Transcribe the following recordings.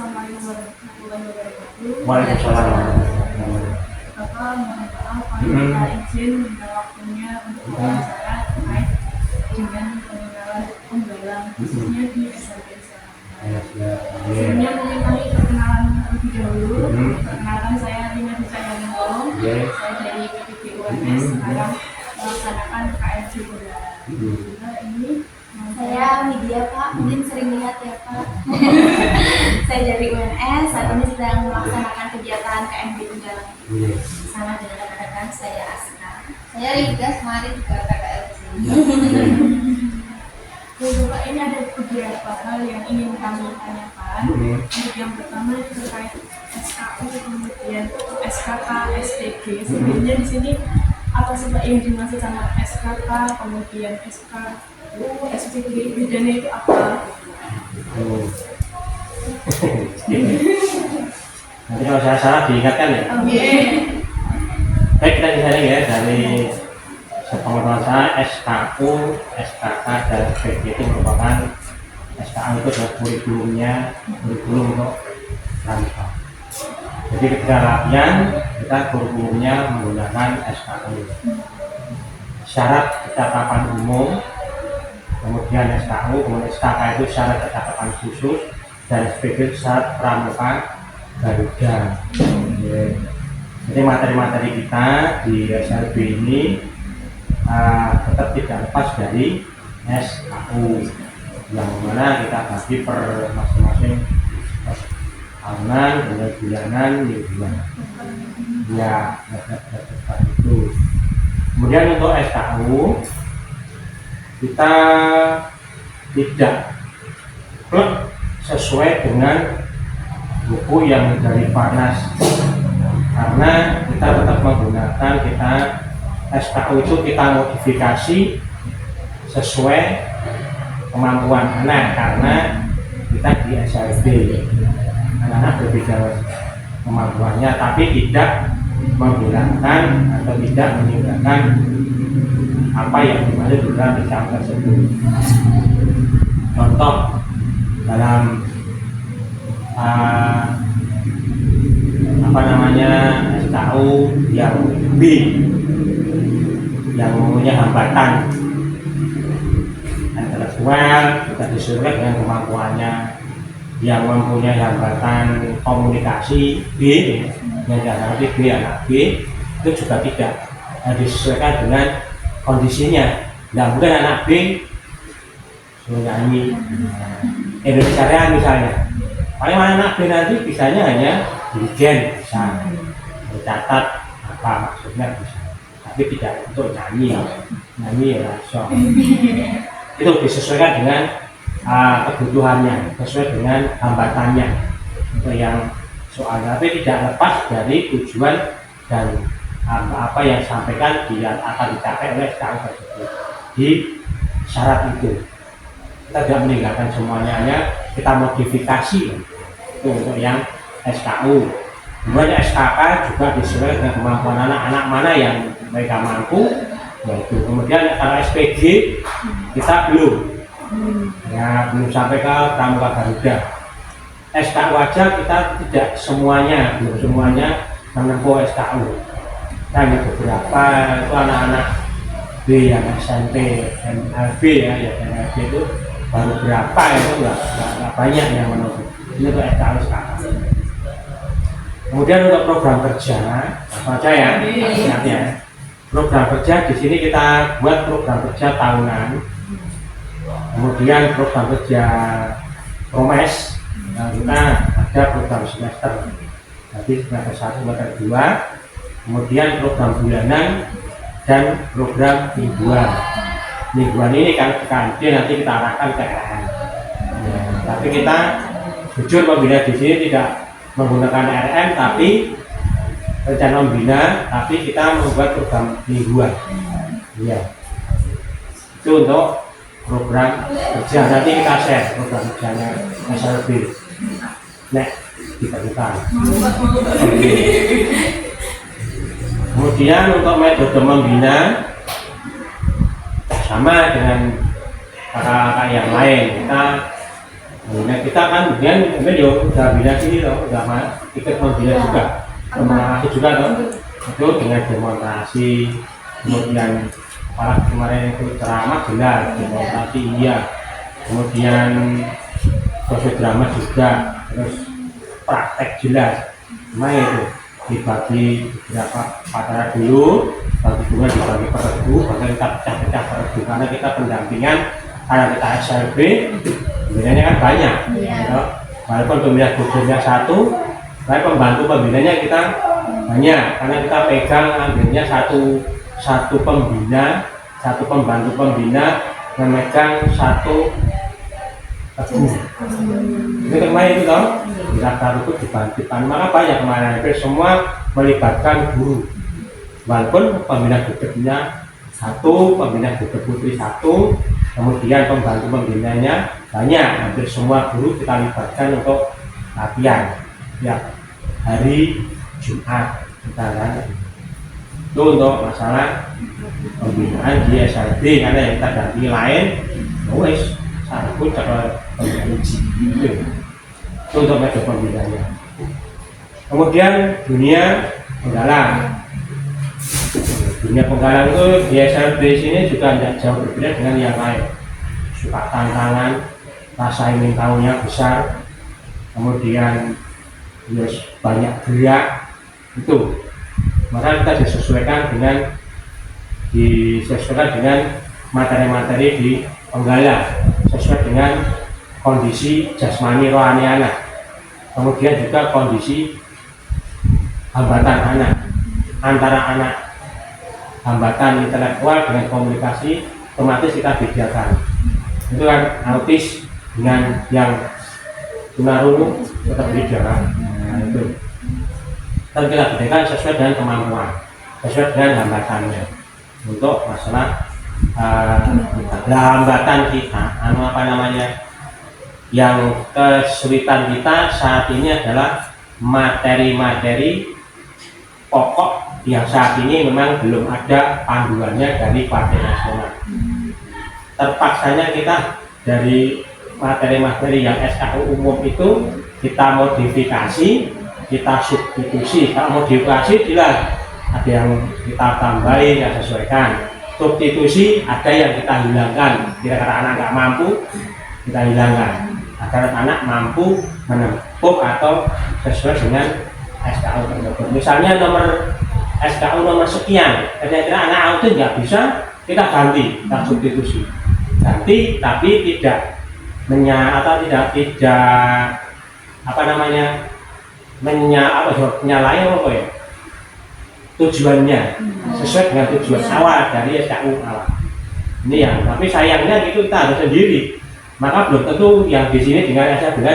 Assalamualaikum warahmatullahi wabarakatuh. Waalaikumsalam. Bapak, mohon maaf kami minta izin minta waktunya untuk wawancara terkait dengan pengenalan penggalang khususnya di SMP Sebelumnya mungkin kami perkenalan terlebih dahulu. Perkenalkan, saya Lina Dicayaninggo. Saya dari PPG UNS sekarang melaksanakan KMJ Penggalang. Juga ini saya Media Pak, mungkin sering lihat ya Pak. Saya dari UNS, saat ini sedang melaksanakan kegiatan KMJ Penggalang bersama dengan rekan-rekan saya Aska. Saya Rika, kemarin juga KKL di sini. Bapak, ini ada beberapa hal yang ingin kami tanyakan. Yang pertama terkait SKU, kemudian SKK, STG. Sebenarnya di sini apa sih Pak yang dimaksud sama SKK, kemudian SKU, STG, bedanya itu apa? Nanti kalau saya salah diingatkan ya. Baik, kita sharing ya dari sepengetahuan saya. SKU, SKK dan SPG itu merupakan SKU itu adalah kurikulum untuk pramuka. Jadi ketika latihan kita kurikulumnya menggunakan SKU. Syarat kecakapan umum, kemudian SKU, kemudian SKK itu syarat kecakapan khusus, dan SPG itu syarat pramuka Garuda. Jadi materi-materi kita di SLB ini tetap tidak lepas dari SKU, yang mana kita bagi per masing-masing tahunan, bulanan, mingguan. Ya, itu. Kemudian untuk SKU kita tidak klub sesuai dengan buku yang dari Farnas, karena kita tetap menggunakan SKU itu kita modifikasi sesuai kemampuan anak, karena kita di SLB anak-anak berbeda kemampuannya, tapi tidak menggunakan atau tidak meninggalkan apa yang dimaksud dalam SKU tersebut. Contoh dalam SKU yang B yang mempunyai hambatan intelektual kita disuruh dengan kemampuannya, yang mempunyai hambatan komunikasi B yang dihadapi B anak B itu juga tidak disesuaikan dengan kondisinya. Tidak mungkin anak B suruh nyanyi Indonesia Raya misalnya, paling anak B nanti bisanya hanya dirigen, bisa mencatat apa maksudnya bisa, tapi tidak untuk nyanyi ya so. Itu disesuaikan dengan kebutuhannya, sesuai dengan hambatannya itu yang soalnya, tapi tidak lepas dari tujuan dan apa yang disampaikan akan dicapai oleh SKU tersebut di syarat itu. Kita tidak meninggalkan semuanya, hanya kita modifikasi itu untuk yang SKU. Kemudian SKK juga disesuaikan dengan kemampuan anak-anak mana yang mereka mampu, yaitu. Kemudian kalau SPG kita belum sampai ke pramuka Garuda. SKU aja kita tidak belum semuanya menempuh SKU. Nah, beberapa itu anak-anak B yang SMP, MLB ya MLB itu baru berapa itu nggak banyak yang menempuh. Ini untuk SKU. Kemudian untuk program kerja, saja ya, program kerja di sini kita buat program kerja tahunan, kemudian program kerja promes, kita ada program semester, jadi semester 1, semester 2, kemudian program bulanan dan program mingguan. Mingguan ini kalau kita nanti kita arahkan ke RN. Tapi kita jujur membina di sini tidak menggunakan RM, tapi rencana membina, tapi kita membuat program mingguan. Ya, itu untuk program kerja. Nanti kita share program kerjanya SLB. Kita. Kemudian untuk metode membina sama dengan kakak-kakak yang lain, kita Nah, kita kan kemudian udah bina sini loh, udah ikut membina juga, mengaku juga loh, itu dengan demonstrasi, kemudian apalagi kemarin itu ceramah jelas, demonstrasi iya, kemudian proses drama juga, terus praktek jelas, nah itu dibagi beberapa pacara dulu, bagi bunga dibagi per regu, bahkan kita pecah-pecah per regu karena kita pendampingan, karena kita SLB, pembinanya kan banyak, gitu. Walaupun pembina gubernurnya satu, tapi pembantu pembinanya kita banyak, karena kita pegang akhirnya satu pembina, satu pembantu pembina memegang satu regu. Ini kemarin itu toh, daftar itu dibantukan, maka banyak kemarin hampir semua melibatkan guru. Walaupun pembina gubernurnya satu, pembina gubernur putri satu, kemudian pembantu pembinanya banyak, hampir semua guru kita libatkan untuk latihan tiap hari Jumat kita kan. Itu untuk masalah pembinaan di SLB, karena yang kita ganti lain, wes satu cara pembinaan uji itu untuk metode pembinaannya. Kemudian dunia penggalang. Dunia penggalang itu di SLB sini juga tidak jauh berbeda dengan yang lain. Suka tantangan, rasa ingin tahunya besar, kemudian banyak gerak itu. Maka kita disesuaikan dengan materi-materi di penggalang, sesuai dengan kondisi jasmani rohani anak, kemudian juga kondisi hambatan anak, antara anak hambatan intelektual dengan komunikasi otomatis kita bedakan. Itu kan autis dengan yang tunarungu tetap beda kan. Nah, itu dan kita bedakan sesuai dengan kemampuan, sesuai dengan hambatannya. Untuk masalah hambatan kita, yang kesulitan kita saat ini adalah materi-materi pokok yang saat ini memang belum ada panduannya dari Partai Nasional. Terpaksanya kita dari materi-materi yang SKU umum itu kita modifikasi, kita substitusi. Kalau modifikasi jelas ada yang kita tambahin, yang sesuaikan. Substitusi ada yang kita hilangkan. Kira-kira anak nggak mampu, kita hilangkan agar anak mampu menempuh atau sesuai dengan SKU tersebut. Misalnya SKU nomor sekian, kira-kira anak autis nggak bisa, kita ganti, kita substitusi. Ganti, tapi tidak menyalahi apa ya? Tujuannya sesuai dengan tujuan awal dari SKU awal. Ini yang, tapi sayangnya itu kita harus sendiri. Maka belum tentu yang di sini dengan SKU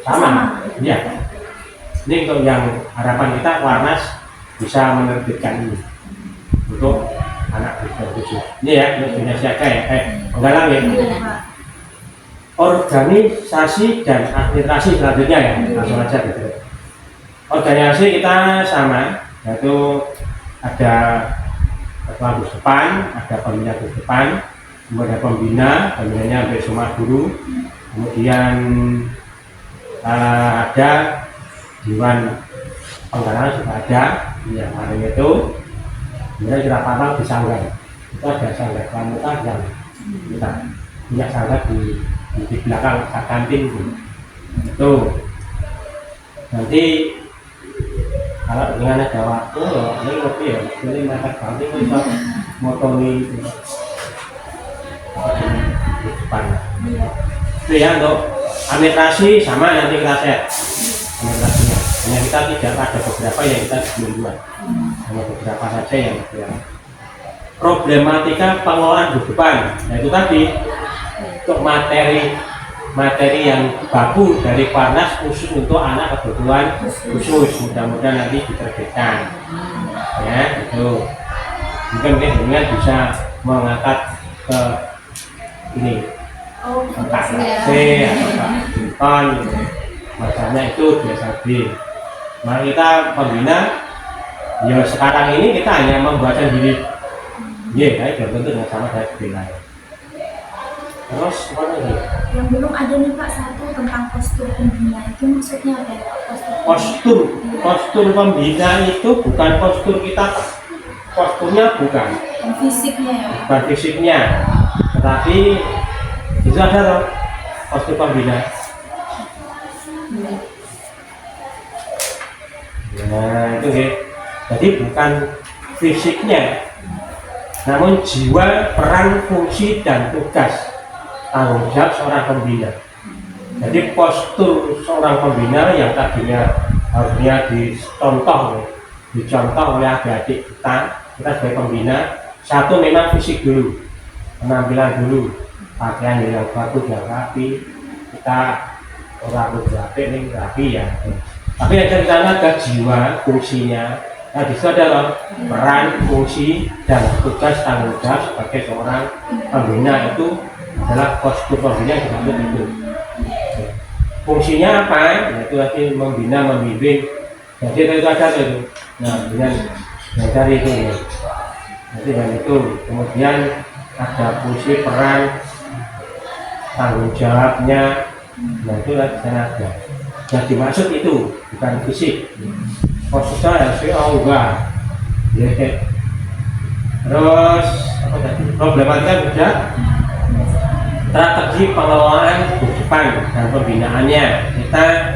sama. Ya. Ini untuk yang harapan kita Warnas bisa menerbitkan ini untuk anak berkhusus. Ini ya, untuk dunia siaga ya, penggalang ya. Organisasi dan administrasi selanjutnya ya, langsung aja gitu. Organisasi kita sama, yaitu ada ketua depan, ada pembina depan, kemudian ada pembinanya hampir semua guru, kemudian ada Dewan Penggalangan juga ada, yang hari itu kemudian kita pantau di sanggar. Itu ada sanggar pramuka yang kita punya sanggar di belakang kantin itu. Nanti kalau dengan ada waktu, ini lebih ya, ini mereka kantin bisa motoni di depan. Itu ya untuk administrasi sama nanti kita share administrasinya. Hanya kita tidak ada beberapa yang kita belum buat, hanya beberapa saja yang kita. Problematika pengelolaan kehidupan, yaitu tadi untuk materi yang baku dari Parnas khusus untuk anak kebutuhan khusus, mudah-mudahan nanti diterbitkan ya itu. Mungkin dengan bisa mengangkat ke ini Pak C atau Pak Bukan masalahnya itu biasa B. Maka kita pembina ya sekarang ini kita hanya membuat sendiri ya, belum tentu dengan sama dari B lain. Terus apa lagi? Yang belum ada nih Pak, satu tentang postur pembina itu maksudnya apa ya Pak? Postur pembina itu bukan postur kita, posturnya bukan Fisiknya ya Pak. bukan fisiknya, tetapi itu ada loh postur pembina. Nah itu ya, jadi bukan fisiknya, namun jiwa, peran, fungsi, dan tugas tanggung jawab seorang pembina. Jadi postur seorang pembina yang tadinya harusnya dicontoh oleh adik-adik kita sebagai pembina. Satu, memang fisik dulu, penampilan dulu, pakaian yang bagus, yang rapi, kita orang rapi ini rapi ya. Tapi yang dari sana ada jiwa, fungsinya. Nah disitu adalah peran, fungsi, dan tugas tanggung jawab sebagai seorang pembina. Itu adalah postur pembina yang disebut itu. Fungsinya apa? Yaitu nanti membina, membimbing. Jadi itu ada itu. Nah kemudian yang dari itu ya. Jadi yang itu kemudian ada fungsi, peran, tanggung jawabnya. Nah itu di sana ada. Yang dimaksud itu bukan fisik. Posturnya harus enggak. Ya, terus apa tadi? Problematika juga strategi pengelolaan kehidupan dan pembinaannya. Kita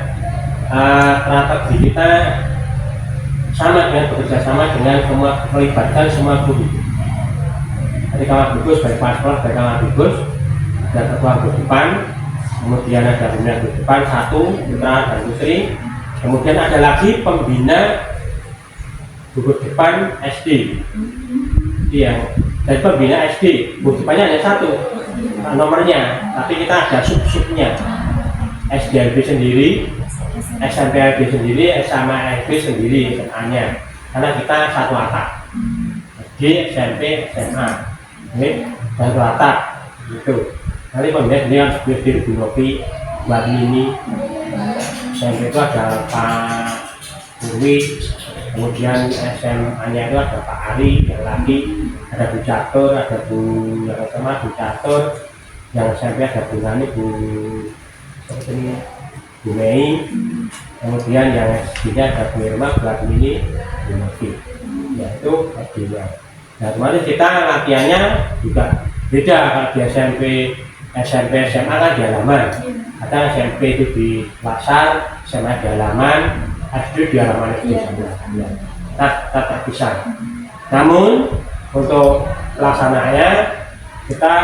strategi kita sama dengan bekerja sama dengan semua, melibatkan semua guru. Jadi kalau gugus baik paspor, baik kalau gugus ada ketua kehidupan, kemudian ada pembina kehidupan satu, putra dan putri, kemudian ada lagi pembina gugus depan SD. Yang dari pembina SD, gugus depannya hanya satu nomornya, tapi kita ada sub-subnya. SDLB sendiri, SMPLB sendiri, SMA LB sendiri SMA-nya, karena kita satu atap. SD, SMP, SMA, ini satu atap gitu. Nanti pembina sendiri harus berdiri di Nopi, Mbak Mini. SMP itu ada Pak Purwi, kemudian SMA-nya itu ada Pak Ari, yang lagi ada Bu Catur, ada Bu yang sama Bu Catur, yang SMP ada Bu Nani, Bu Mei, kemudian yang SD-nya ada Bu Irma, Bu Admini, Bu Novi. Ya itu SD-nya. Nah kemarin kita latihannya juga beda. Kalau di SMP, SMA kan di halaman. Ada SMP itu di pasar, SMA di halaman, SD di halaman itu sama. Kita terpisah. Namun untuk pelaksanaannya kita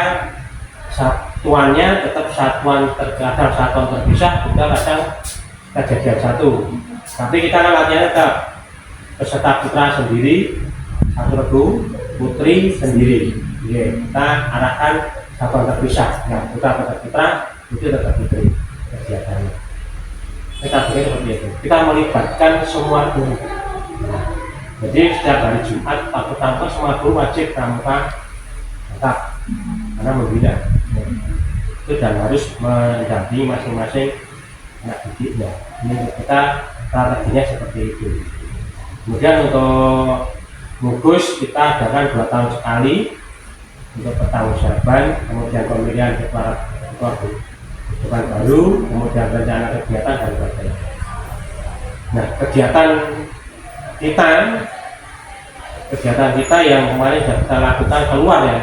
satuannya tetap satuan terpisah, kita kadang kejadian satu. Tapi kita latihan tetap peserta putra sendiri, satu regu, putri sendiri. Jadi kita arahkan satuan terpisah. Nah, putra itu tetap putri kegiatannya. Kita bikin seperti itu. Kita melibatkan semua guru. Nah, jadi setiap hari Jumat atau kantor semua guru wajib pramuka tetap karena membina. Itu dan harus mendampingi masing-masing anak didiknya. Ini kita strateginya seperti itu. Kemudian untuk gugus kita adakan 2 tahun sekali untuk pertanggungjawaban, kemudian pemilihan ketua baru, kemudian rencana kegiatan dan sebagainya. Nah kegiatan kita yang kemarin sudah kita lakukan keluar ya,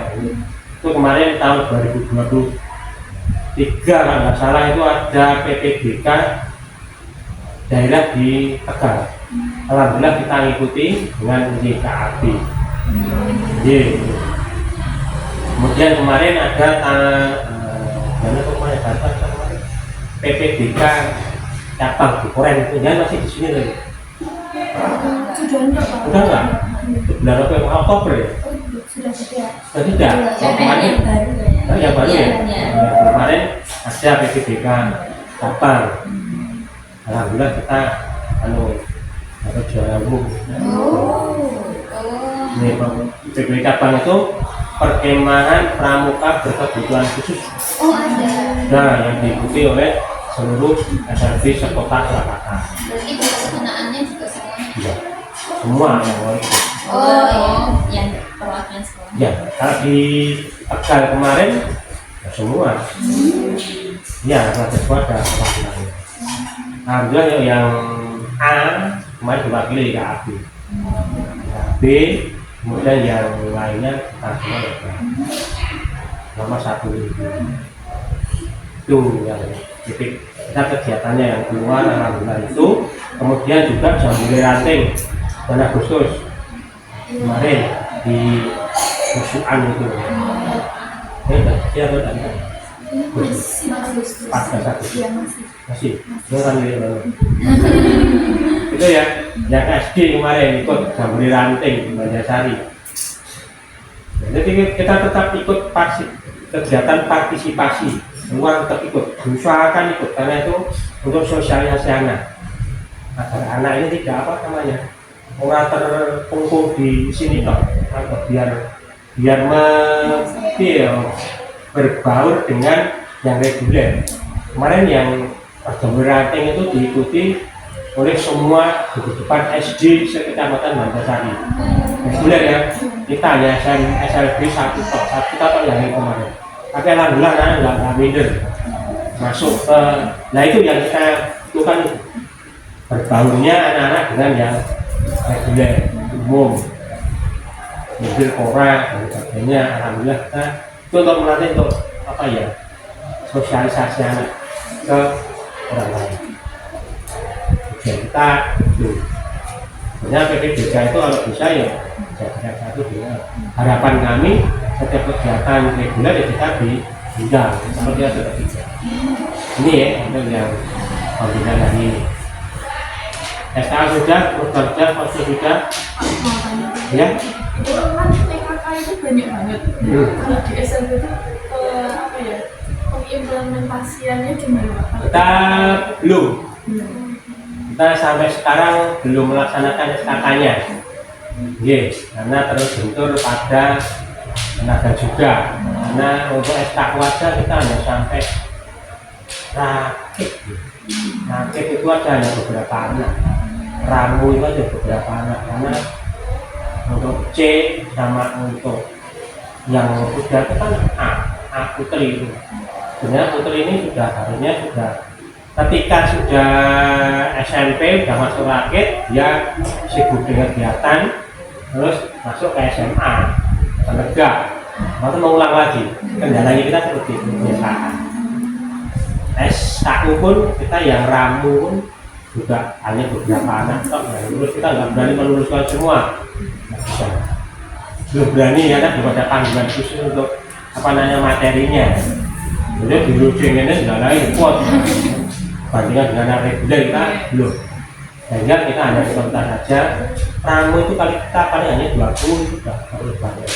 itu kemarin tahun 2023 kalau nggak salah itu ada PPBK daerah di Tegal. Alhamdulillah kita ngikuti dengan YKAB. Kemudian kemarin ada PPBK cabang di Koren itu masih di sini lagi. Sudah enggak? Bulan Oktober ya? Sudah tidak. Kemarin yang baru ya? Kemarin ada PPBK cabang. Alhamdulillah kita dapat juara umum. Ini PPBK cabang itu perkemahan pramuka berkebutuhan khusus. Nah, yang diikuti oleh seluruh SLB sekota Surakarta. Berarti kekenaannya juga semua? Ya, semua yang mau ikut. Yang perwakilan sekolah. Ya, kalau di Tegal kemarin semua. Ya, kelas semua ada perwakilannya. Alhamdulillah yang A kemarin diwakili ke AB. B kemudian yang lainnya kita semua ya. Nomor 1 itu yang titik kita kegiatannya yang keluar alhamdulillah itu. Kemudian juga Jambore Ranting bulan Agustus kemarin di musuhan itu. Siapa tadi? Iya masih. Itu kan itu ya yang SD kemarin ikut Jambore Ranting di Banjarsari. Jadi kita tetap ikut kegiatan partisipasi, semua tetap ikut, usahakan ikut karena itu untuk sosialisasi anak agar anak ini tidak apa namanya orang terkungkung di sini toh, biar berbaur dengan yang reguler. Kemarin yang Jambore Ranting itu diikuti oleh semua guru depan SD sekecamatan Banjarsari. Reguler ya, kita hanya SLB satu tok yang kemarin. Tapi alhamdulillah nggak minder masuk ke, nah itu yang kita lakukan berbaurnya anak-anak dengan yang reguler umum, mobil Kora dan sebagainya. Alhamdulillah kita itu untuk melatih untuk apa ya sosialisasi anak ke orang lain. Jadi kita itu sebenarnya PPDK itu kalau bisa ya jadikan satu dengan harapan kami setiap kegiatan reguler ya kita diundang kalau dia sudah bisa. Ini ya untuk yang pembinaan hari ini. SKA sudah, program sudah, foto sudah, ya. Itu kan TKK itu banyak banget. Kalau di SLB itu apa ya pengimplementasiannya gimana Pak? Kita belum. Kita sampai sekarang belum melaksanakan SKK-nya. Yes, karena terus bentur pada tenaga juga. Karena untuk SKK aja kita hanya sampai rakit itu ada hanya beberapa anak. Ramu itu ada beberapa anak. Karena untuk C sama untuk yang sudah itu kan A putri itu. Sebenarnya putri ini harusnya sudah ketika sudah SMP sudah masuk rakit dia sibuk dengan kegiatan terus masuk ke SMA penegak maka mengulang lagi kendalanya kita seperti itu biasaan. SKU pun kita yang ramu pun juga hanya beberapa anak tok yang lulus, kita nggak berani meluluskan semua, nggak bisa, belum berani ya kan, belum ada panggilan khusus untuk apa namanya materinya. Jadi di lulusin ini sudah lain kuat bandingkan dengan reguler kita belum, sehingga kita hanya sebentar saja. Ramu itu kali kita paling hanya 20 sudah terlalu banyak.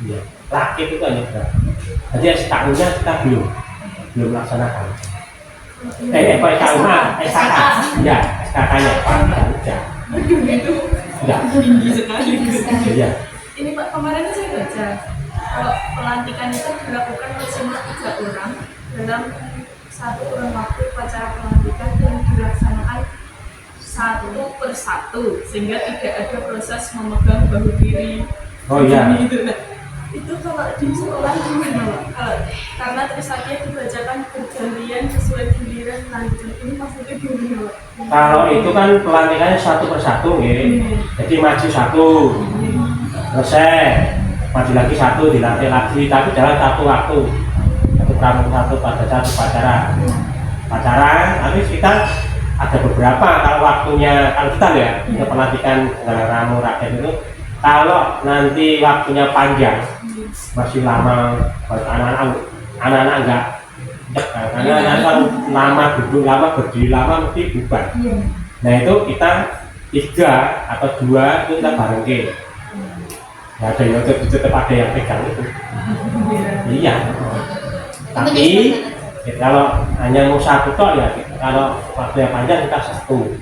Ya, rakit itu hanya berapa? Jadi SKU-nya kita belum laksanakan. SKK, ya SKK-nya Pak, ya. Ya. Tinggi sekali. Ya. Ini Pak, kemarin saya baca kalau pelantikan itu dilakukan maksimal 3 orang dalam satu kurun waktu upacara pelantikan yang dilaksanakan 1 per 1 sehingga tidak ada proses memegang bahu diri. Oh iya. Gitu. Nah, itu kalau di sekolah gimana Pak? Karena tulisannya dibacakan bergantian sesuai giliran lanjut, ini maksudnya gimana Pak? Kalau itu kan pelantikannya 1 per 1 ya. Jadi maju 1 selesai, maju lagi 1 dilantik lagi, tapi dalam satu waktu, satu pramuka, satu pada satu pacaran. Tapi kita ada beberapa kalau waktunya kalau kita ya untuk pelantikan dengan ramu rakyat itu kalau nanti waktunya panjang masih lama buat anak-anak enggak karena kalau lama duduk lama berdiri lama mesti bubar. Nah itu kita 3 atau 2 itu kita barengke. Nah, ada yang tetap ada yang pegang itu. Iya. Tapi kalau hanya mau 1 tok ya kalau waktu yang panjang kita 1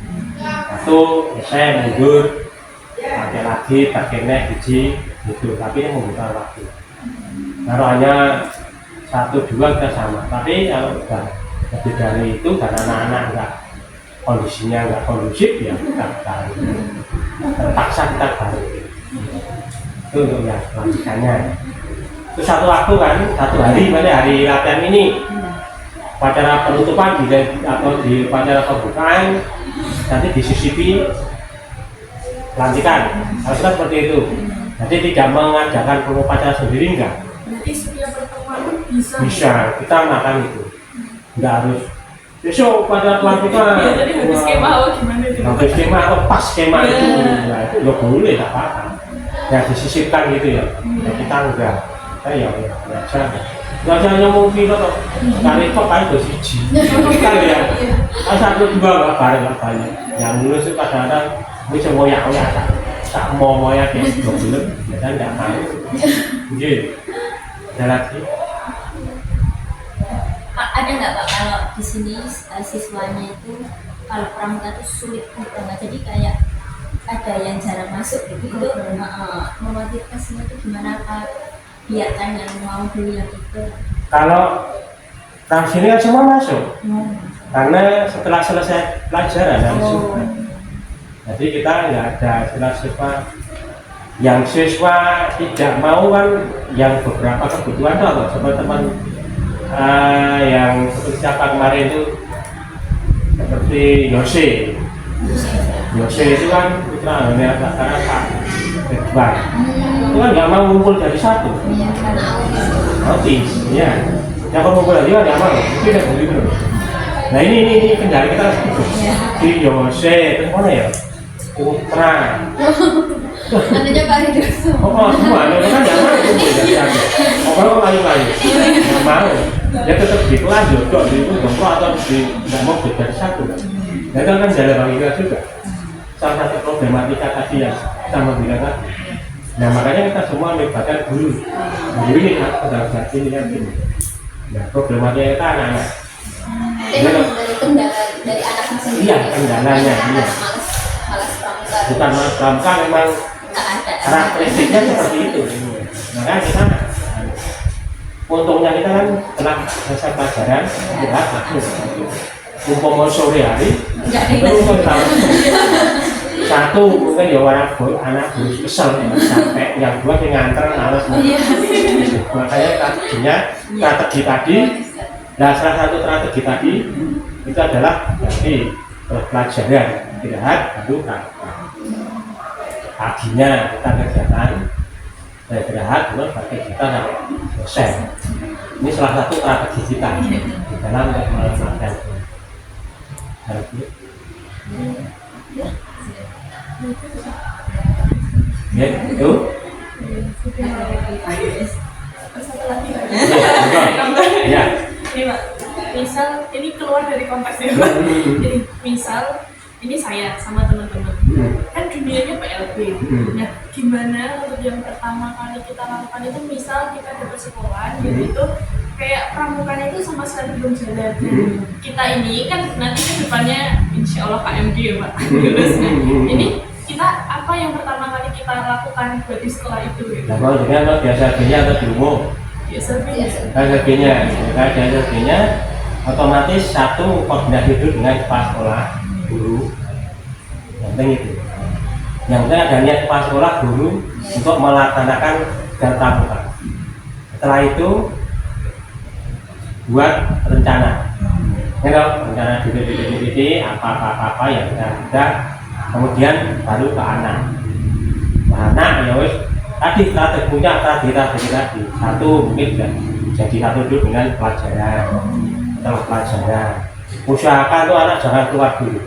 selesai mundur pakai lagi pakai nek biji gitu, tapi ini membutuhkan waktu. Kalau hanya 1-2 kita sama, tapi kalau udah lebih dari itu dan anak-anak enggak kondisinya enggak kondusif ya kita tarik, terpaksa kita tarik. Itu untuk yang pelantikannya. Itu Terus satu waktu kan, satu hari pada hari latihan ini upacara penutupan atau di upacara pembukaan nanti disisipi pelantikan. Harusnya seperti itu. Jadi tidak mengadakan upacara sendiri enggak? Berarti setiap pertemuan pun bisa. Bisa, kita makan itu. Enggak harus besok pada pelantikan. Ya, jadi harus skema apa gimana itu? Habis skema atau pas skema itu, nah, itu ya boleh, tak apa-apa. Ya disisipkan gitu ya. Ya kita enggak. Kita ya biasa. Nggak usah nyomong gitu loh. Kali kok kayak itu siji. Kan ya. Satu dua nggak banyak. Yang lulus itu kadang-kadang bisa ngoyak-ngoyak tak mau ya kayak dua bulan, dan nggak mau. Jadi ada lagi. Pak, ada nggak Pak kalau di sini siswanya itu kalau pramuka itu sulit banget, jadi kayak ada yang jarang masuk gitu, itu memotivasinya itu gimana Pak? Biarkan yang mau dulu yang itu. Kalau sini kan semua masuk, karena setelah selesai pelajaran langsung. Jadi kita nggak ada siswa yang siswa tidak mau kan, yang beberapa kebutuhan atau teman-teman yang seperti siapa kemarin itu seperti Yose itu kan putra hanya karena Pak Ridwan itu kan nggak mau ngumpul dari satu autis ya, yang kalau ngumpul lagi kan nggak mau, itu udah begitu. Nah ini kendala kita di Yose terus mana ya putra Nantinya Pak Ridwan. semua itu kan nggak mau ngumpul dari satu, kalau lain nggak mau ya tetap di kelas jodoh di itu jongkok atau nggak mau dari satu kan. Nah itu kan jalan bagi kita juga salah satu problematika tadi yang sama bilang kan. Nah makanya kita semua melibatkan guru ini kan pada ini kan ini. Nah problematika kita anak-anak Dari kendala dari anaknya sendiri. iya kendalanya iya. Malas pramuka. Bukan malas pramuka, memang Nggak ada. karakteristiknya seperti itu. Makanya kita untungnya kita kan setelah selesai pelajaran kita bagus. Umpama sore hari itu kan satu mungkin ya anak guru kesel sampai yang dua yang nganter males. Makanya strategi tadi, nah salah satu strategi tadi itu adalah dari pelajaran istirahat baru paginya kita kegiatan istirahat baru pakai kita sampai selesai. Ini salah satu strategi kita di dalam melaksanakan ya itu ya Ini Pak, misal ini keluar dari konteksnya. Jadi misal ini saya sama teman-teman kan dunianya PLB. Nah gimana untuk yang pertama kali kita lakukan itu, misal kita dapat sekolah itu kayak pramukanya itu sama sekali belum jalan. Kita ini kan nanti ke depannya insya Allah KMD ya Pak. Terus ini kita apa yang pertama kali kita lakukan buat di sekolah itu? Nah kalau dengan biasa gini atau dulu biasa gini otomatis satu koordinasi itu dengan kepala sekolah guru, yang penting itu, yang penting ada niat kepala sekolah guru untuk melaksanakan data muka. Setelah itu buat rencana, rencana titik apa yang kita kemudian baru ke anak. Anak ya wes tadi strategi tadi satu mungkin jadi satu dulu dengan pelajaran. Setelah pelajaran usahakan tuh anak jangan keluar dulu.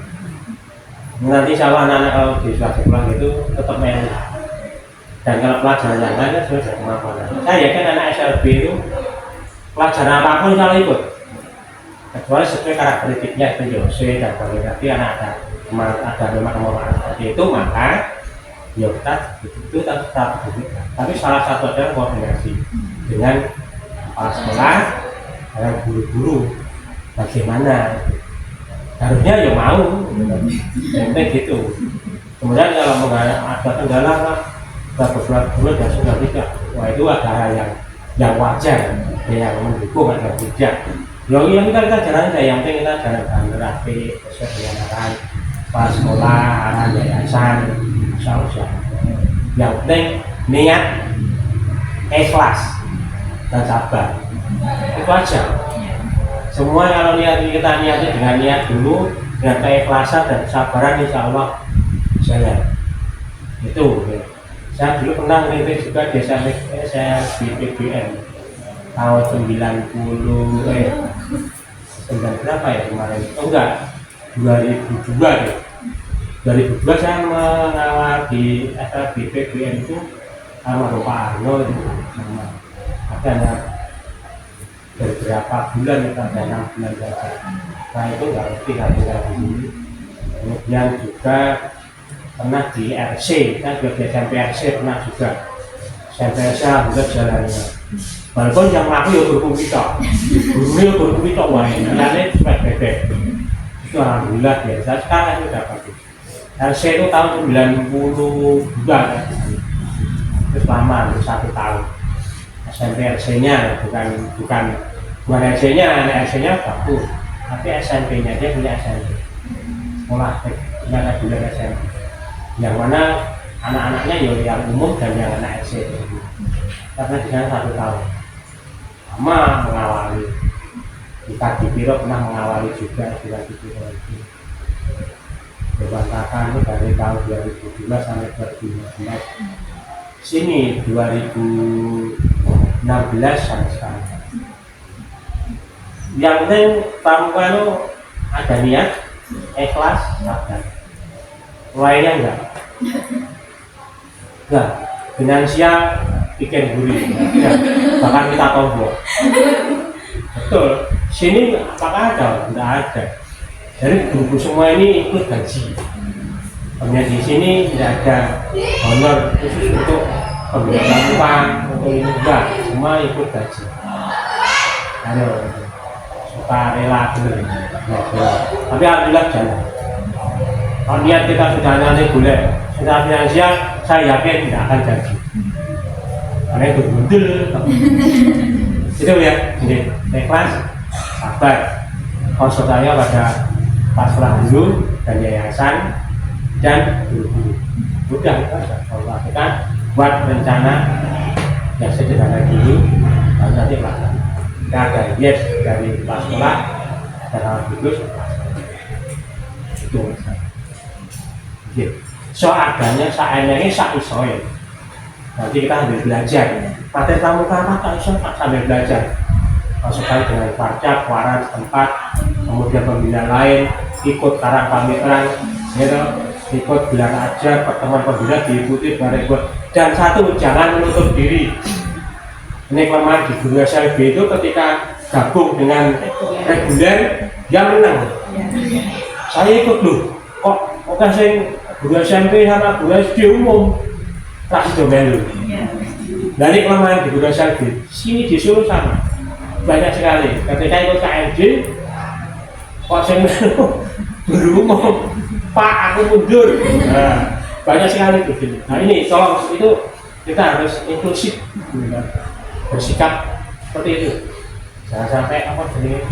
Nanti sama anak-anak kalau di sekolah itu tetap main. Dan kalau pelajaran yang lain kan sudah kemana-mana. Saya yakin anak SLB itu pelajaran apapun kalau ikut, kecuali sesuai karakteristiknya itu Yose dan berarti anak ada memang kemauan seperti itu, maka ya kita itu tetap berbeda. Tapi salah satu adalah koordinasi dengan kepala sekolah, dengan guru-guru, bagaimana harusnya ya mau, yang penting gitu. Kemudian kalau ada kendala beberapa bulan dan sudah tidak, wah itu ada hal yang wajar, yang mendukung atau tidak. Yang kita jalan yang penting kita jalan rapi sesuai dengan arahan kepala sekolah, arahan yayasan, usaha. Yang penting niat ikhlas, dan sabar. Itu aja. Semua kalau kita niatnya dengan niat dulu, dengan keikhlasan dan kesabaran, insya Allah jalan. Itu ya. Saya dulu pernah mengikuti juga di SBPBN tahun 9 berapa ya kemarin? Oh enggak, 2002 deh. 2002 saya mengawal di SBPBN itu sama Bapak Arno itu sama. Ada beberapa bulan, kita ada 6 bulan saja. Nah itu nggak ngerti tinggal di sini. Kemudian juga pernah di RC, kan juga di SMP RC pernah juga. SMP RC alhamdulillah jalannya. Walaupun yang aku ya berhubung kita, berhubung kita wah ini supaya bebek. Itu alhamdulillah biasa. Sekarang itu dapat. RC itu tahun 92 kan. Terus lama, 1 tahun. SMP RC-nya bukan RC-nya, RC-nya bagus, tapi SMP-nya dia punya SMP. Sekolah reguler SMP. Yang mana anak-anaknya yang umum dan yang anak RC. Karena di sana 1 tahun. Lama mengawali. Kita di Piro pernah mengawali juga di Piro itu. Bebantakan itu dari tahun 2012 sampai 2015. Sini 2016 sampai sekarang. Yang penting pramuka itu ada niat, ikhlas, sabar. Lainnya enggak. Finansial bikin gurih, bahkan kita tombol. Betul. Sini apakah ada? Tidak ada. Jadi guru semua ini ikut gaji. Kemudian di sini tidak ada honor khusus untuk pemberian uang untuk ini enggak, semua ikut gaji. Ayo, suka rela dulu. Tapi alhamdulillah jalan. Kalau niat kita sudah nanti boleh, sudah finansial, saya yakin tidak akan gaji. Karena itu betul. Itu ya, jadi ikhlas, sabar. Konsultasinya pada Pasrah dulu dan yayasan dan guru-guru. Udah kalau kita buat rencana yang sederhana dulu, lalu nanti pelaksanaan. Kita ada yes dari kepala sekolah dan hal bagus. Itu masalah. So adanya saatnya ini sak isoy. Nanti kita sambil belajar. Materi pramuka apa iso sambil belajar. Masukkan dengan parca, waran setempat, kemudian pembina lain, ikut karang pamitan, ikut gelar ajar, pertemuan pembina diikuti bareng ikut. Dan satu, jangan menutup diri. Ini kemarin di guru SLB itu ketika gabung dengan reguler, dia menang. Saya ikut loh, kok kasih guru SMP sama guru SD umum, kasih domelu. Dari kemarin di guru SLB, sini disuruh sama. Banyak sekali. Ketika ikut KMJ, kok saya guru umum, Pak aku mundur. Nah, banyak sekali begini. Nah ini tolong itu kita harus inklusif, bersikap seperti itu. Jangan sampai apa jadi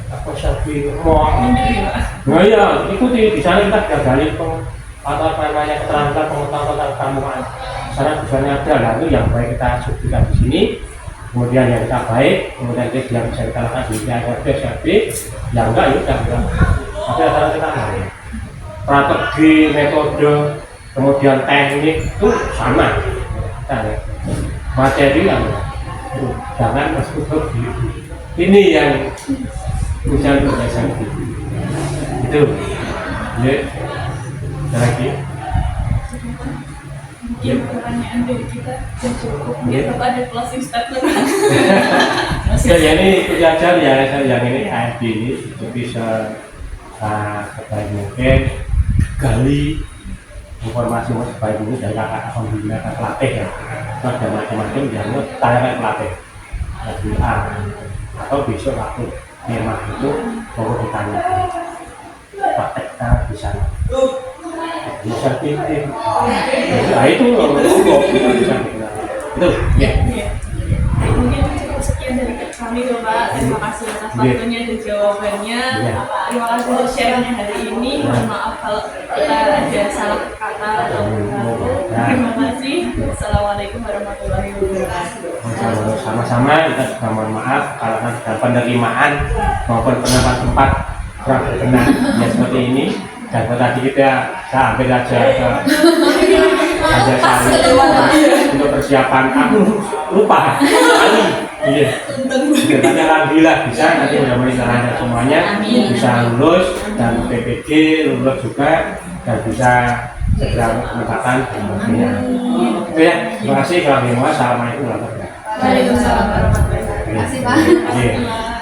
apa selfie mau. Nah iya, ikuti di sana kita gagali atau apa namanya keterangan pengetahuan tentang pramukaan. Sana di sana ada lalu yang baik kita sebutkan di sini. Kemudian yang kita baik, kemudian yang bisa kita lakukan di SLB, yang enggak ya udah. Tapi antara kita baik. Strategi, metode, kemudian teknik itu sama. Materi yang jangan masuk ini yang bisa berjasa itu. Ya, lagi. Mungkin pertanyaan dari kita cukup. Mungkin Bapak ada closing statement. Ya ini itu aja ya, yang ini AFD ini itu bisa sebaik mungkin gali informasi sebaik mungkin dari kakak pembina pelatih ya. Ada macam-macam yang tanya pelatih dari A atau besok waktu memang itu baru ditanya praktek di sana. Bisa pilih. Nah itu loh, kita bisa bilang. Itu ya. Mungkin cukup sekian dari kami Bapak. Terima kasih atas waktunya dan jawabannya. Terima kasih untuk sharingnya hari ini. Mohon maaf kalau kita ada salah kata atau terima kasih. Assalamualaikum warahmatullahi wabarakatuh. Sama-sama kita juga mohon maaf kalau ada penerimaan maupun pendapat tempat kurang berkenan ya seperti ini. Dan tadi kita hampir saja ada kali untuk persiapan, aku lupa kali. Iya. Tapi alhamdulillah bisa, nanti mudah-mudahan lancar semuanya, bisa lulus dan PPG lulus juga dan bisa segera menetapkan hasilnya. Itu ya, terima kasih. Assalamualaikum warahmatullahi wabarakatuh. Waalaikumsalam warahmatullahi wabarakatuh. Terima kasih Pak. Iya.